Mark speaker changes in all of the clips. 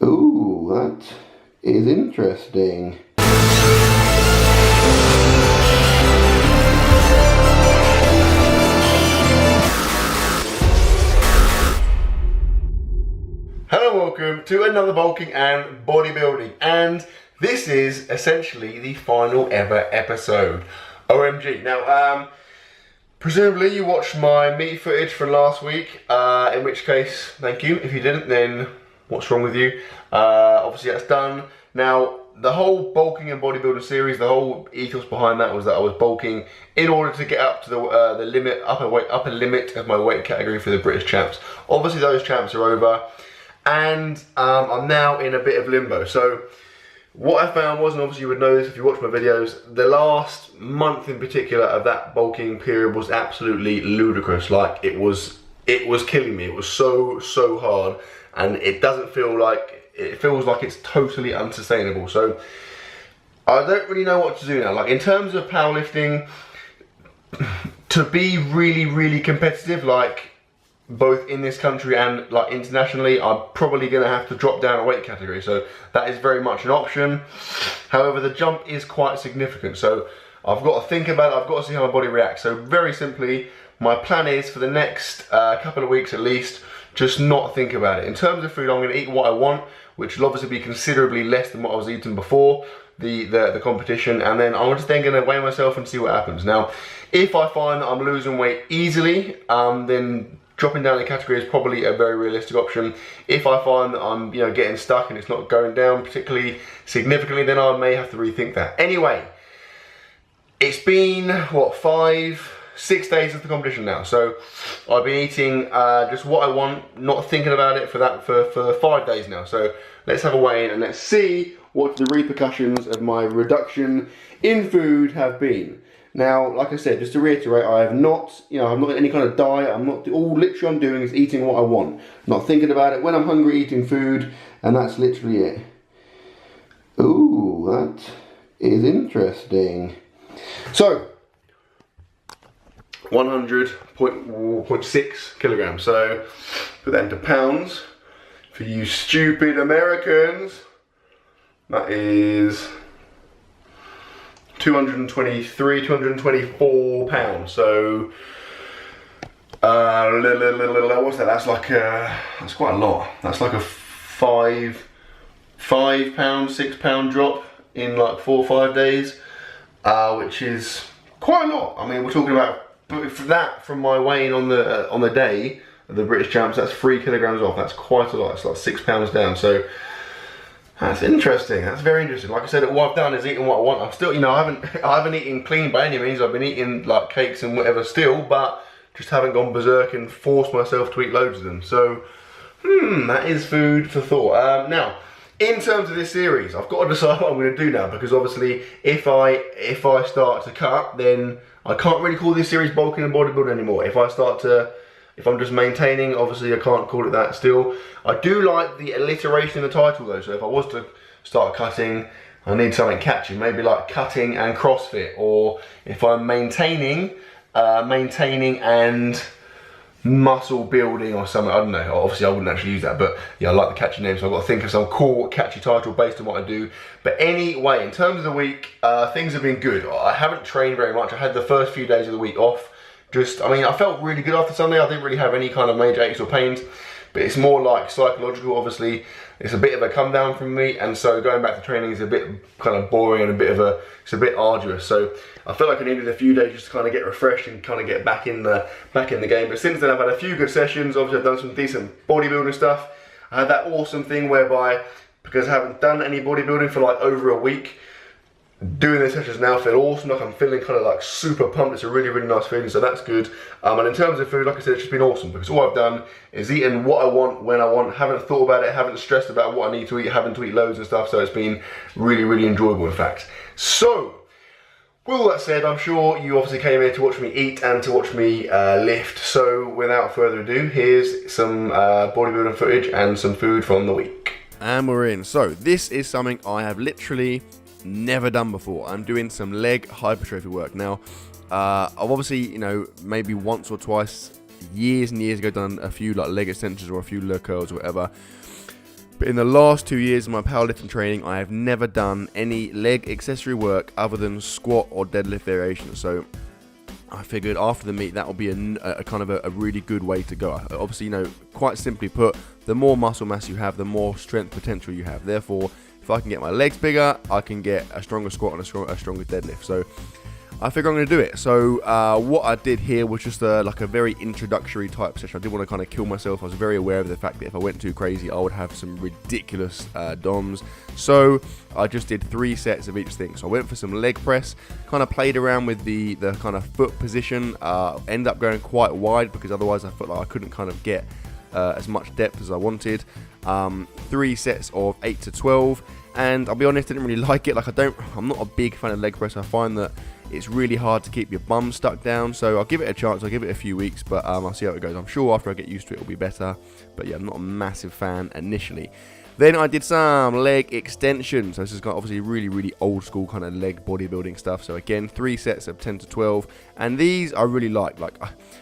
Speaker 1: Ooh, that is interesting. Hello, welcome to another bulking and bodybuilding, and this is essentially the final ever episode. OMG. Now, presumably you watched my meat footage from last week, in which case, thank you. If you didn't, then what's wrong with you? Obviously that's done. Now, the whole bulking and bodybuilding series, the whole ethos behind that was that I was bulking in order to get up to the upper limit of my weight category for the British champs. Obviously those champs are over, and I'm now in a bit of limbo. So what I found was, and obviously you would know this if you watch my videos, the last month in particular of that bulking period was absolutely ludicrous. Like, it was killing me. It was so hard, and it doesn't feel like, it feels like it's totally unsustainable. So I don't really know what to do now. Like, in terms of powerlifting, to be really competitive, like both in this country and like internationally, I'm probably gonna have to drop down a weight category. So that is very much an option. However, the jump is quite significant. So I've got to think about it. I've got to see how my body reacts. So very simply, my plan is for the next couple of weeks at least, just not think about it. In terms of food, I'm gonna eat what I want, which will obviously be considerably less than what I was eating before the competition, and then I'm just then gonna weigh myself and see what happens. Now, if I find that I'm losing weight easily, then dropping down the category is probably a very realistic option. If I find that I'm getting stuck and it's not going down particularly significantly, then I may have to rethink that. Anyway, it's been what, 5-6 days of the competition now. So I've been eating just what I want, not thinking about it for 5 days now. So let's have a weigh in and let's see what the repercussions of my reduction in food have been. Now, like I said, just to reiterate, I have not, I'm not in any kind of diet. I'm not, literally I'm doing is eating what I want. Not thinking about it. When I'm hungry, eating food, and that's literally it. Ooh, that is interesting. So, 100.6 kilograms. So, put that into pounds. For you stupid Americans, that is 224 pounds. So what's that? That's like that's quite a lot. That's like a 5 pound, 6 pound drop in like 4 or 5 days, which is quite a lot. I mean, we're talking about, for that, from my weighing on the day of the British champs, that's 3 kilograms off. That's quite a lot. It's like 6 pounds down. So that's interesting. That's very interesting. Like I said, what I've done is eating what I want. I'm still, I haven't eaten clean by any means. I've been eating like cakes and whatever still, but just haven't gone berserk and forced myself to eat loads of them. So, that is food for thought. Now, in terms of this series, I've got to decide what I'm going to do now, because obviously, if I start to cut, then I can't really call this series bulking and bodybuilding anymore. If I'm just maintaining, obviously I can't call it that still. I do like the alliteration in the title though, so if I was to start cutting, I need something catchy, maybe like cutting and CrossFit, or if I'm maintaining and muscle building or something, I don't know. Obviously I wouldn't actually use that, but yeah, I like the catchy name, so I've got to think of some cool catchy title based on what I do. But anyway, in terms of the week, things have been good. I haven't trained very much. I had the first few days of the week off. I felt really good after Sunday. I didn't really have any kind of major aches or pains, but it's more like psychological. Obviously, it's a bit of a come down from me, and so going back to training is a bit kind of boring and it's a bit arduous. So I felt like I needed a few days just to kind of get refreshed and kind of get back in the game. But since then, I've had a few good sessions. Obviously, I've done some decent bodybuilding stuff. I had that awesome thing whereby, because I haven't done any bodybuilding for like over a week, doing the sessions now feel awesome. Like, I'm feeling kind of like super pumped. It's a really nice feeling, so that's good. And in terms of food, like I said, it's just been awesome, because all I've done is eaten what I want when I want. Haven't thought about it, haven't stressed about what I need to eat, having to eat loads and stuff. So it's been really enjoyable, in fact. So with all that said, I'm sure you obviously came here to watch me eat and to watch me lift. So without further ado, here's some bodybuilding footage and some food from the week. And we're in. So this is something I have literally never done before. I'm doing some leg hypertrophy work. Now, I've obviously, maybe once or twice, years and years ago, done a few like leg extensions or a few leg curls or whatever.
Speaker 2: But in the last 2 years of my powerlifting training, I have never done any leg accessory work other than squat or deadlift variations. So I figured after the meet that will be a kind of a really good way to go. Obviously, you know, quite simply put, the more muscle mass you have, the more strength potential you have. Therefore, if I can get my legs bigger, I can get a stronger squat and a stronger deadlift. So I figure I'm going to do it. So what I did here was just like a very introductory type session. I didn't want to kind of kill myself. I was very aware of the fact that if I went too crazy, I would have some ridiculous DOMs. So I just did 3 sets of each thing. So I went for some leg press, kind of played around with the kind of foot position, ended up going quite wide because otherwise I felt like I couldn't kind of get as much depth as I wanted. 3 sets of 8 to 12, and I'll be honest, I didn't really like it. Like I'm not a big fan of leg press. I find that it's really hard to keep your bum stuck down, so I'll give it a chance. I'll give it a few weeks, but I'll see how it goes. I'm sure after I get used to it, it'll be better. But yeah, I'm not a massive fan initially. Then I did some leg extensions. So this is obviously really, really old school kind of leg bodybuilding stuff. So again, 3 sets of 10 to 12, and these I really like. Like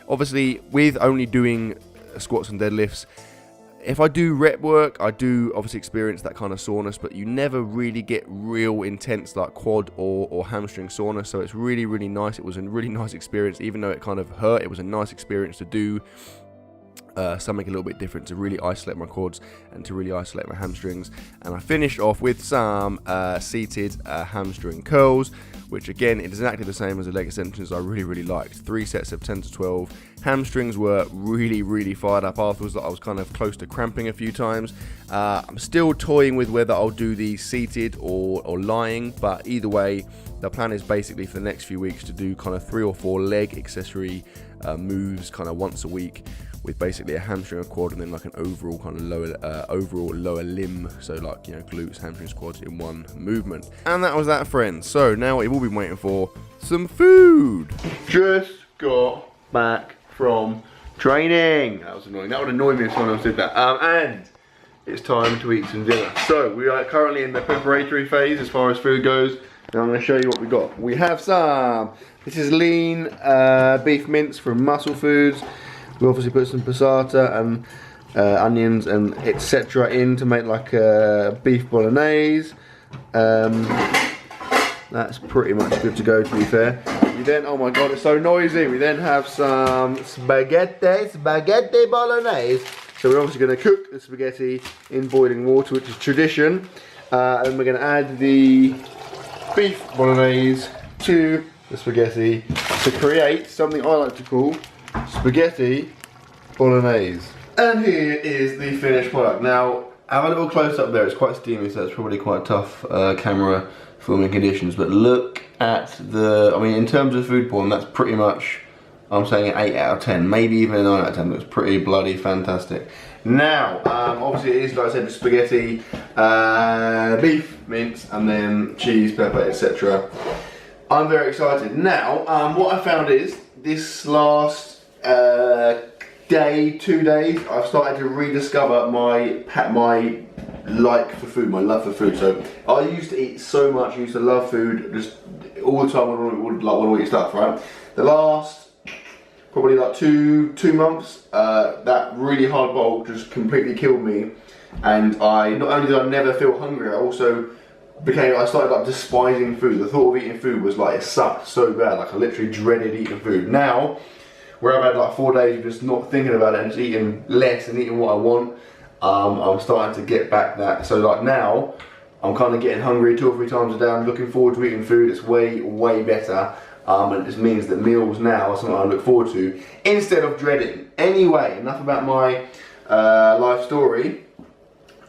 Speaker 2: obviously, with only doing squats and deadlifts, if I do rep work, I do obviously experience that kind of soreness, but you never really get real intense like quad or hamstring soreness. So it's really, really nice. It was a really nice experience, even though it kind of hurt. It was a nice experience to do something a little bit different, to really isolate my quads and to really isolate my hamstrings. And I finished off with some seated hamstring curls, which again is exactly the same as the leg extensions. I really, really liked. 3 sets of 10 to 12. Hamstrings were really, really fired up afterwards. I was kind of close to cramping a few times. I'm still toying with whether I'll do these seated or lying, but either way, the plan is basically for the next few weeks to do kind of 3 or 4 leg accessory moves kind of once a week, with basically a hamstring, a quad, and then like an overall kind of lower limb, so like, you know, glutes, hamstrings, quads in one movement. And that was that, friends. So now what you've all been waiting for, some food. Just got back from training. That was annoying. That would annoy me if someone else did that. And it's time to eat some dinner. So we are currently in the preparatory phase as far as food goes. Now I'm going to show you what we got. We have some, this is lean beef mince from Muscle Foods. We obviously put some passata and onions and etc. in to make like a beef bolognese. That's pretty much good to go, to be fair. We then, oh my god, it's so noisy. We then have some spaghetti bolognese. So we're obviously going to cook the spaghetti in boiling water, which is tradition. And we're going to add the beef bolognese to the spaghetti to create something I like to call spaghetti bolognese. And here is the finished product. Now, have a little close up there. It's quite steamy, so it's probably quite tough camera filming conditions. But look at the, I mean, in terms of food porn, that's pretty much, I'm saying an 8 out of 10, maybe even a 9 out of 10. Looks pretty bloody fantastic. Now, obviously it is, like I said, the spaghetti, beef mince, and then cheese, pepper, etc. I'm very excited. Now, what I found is, this last 2 days, I've started to rediscover my like for food, my love for food. So I used to eat so much, I used to love food, just all the time when I would like want to eat stuff, right? The last probably like two months, that really hard bulk just completely killed me, and not only did I never feel hungry, I also I started like despising food. The thought of eating food was like, it sucked so bad, like I literally dreaded eating food. Now, where I've had like 4 days of just not thinking about it and just eating less and eating what I want, I'm starting to get back that. So like now, I'm kind of getting hungry 2 or 3 times a day. I'm looking forward to eating food. It's way, way better. And it just means that meals now are something I look forward to instead of dreading. Anyway, enough about my life story.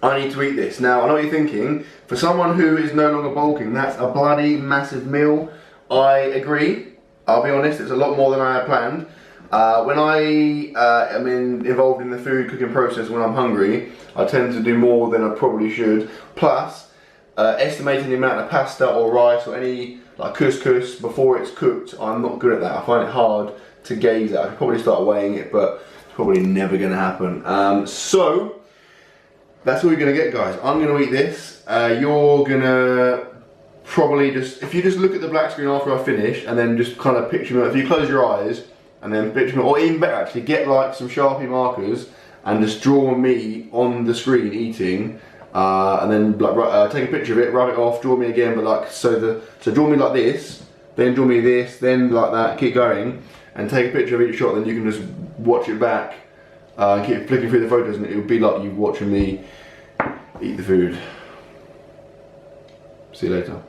Speaker 2: I need to eat this. Now, I know what you're thinking. For someone who is no longer bulking, that's a bloody massive meal. I agree. I'll be honest, it's a lot more than I had planned. When I am involved in the food cooking process when I'm hungry, I tend to do more than I probably should. Plus, estimating the amount of pasta or rice or any like couscous before it's cooked, I'm not good at that. I find it hard to gaze at. I could probably start weighing it, but it's probably never going to happen. So, that's all you're going to get, guys. I'm going to eat this. You're going to probably just, if you just look at the black screen after I finish, and then just kind of picture me, if you close your eyes, and then picture me, or even better actually, get like some Sharpie markers, and just draw me on the screen eating, and then like take a picture of it, rub it off, draw me again, but like so draw me like this, then draw me this, then like that, keep going, and take a picture of each shot. Then you can just watch it back, keep flicking through the photos, and it will be like you watching me eat the food. See you later.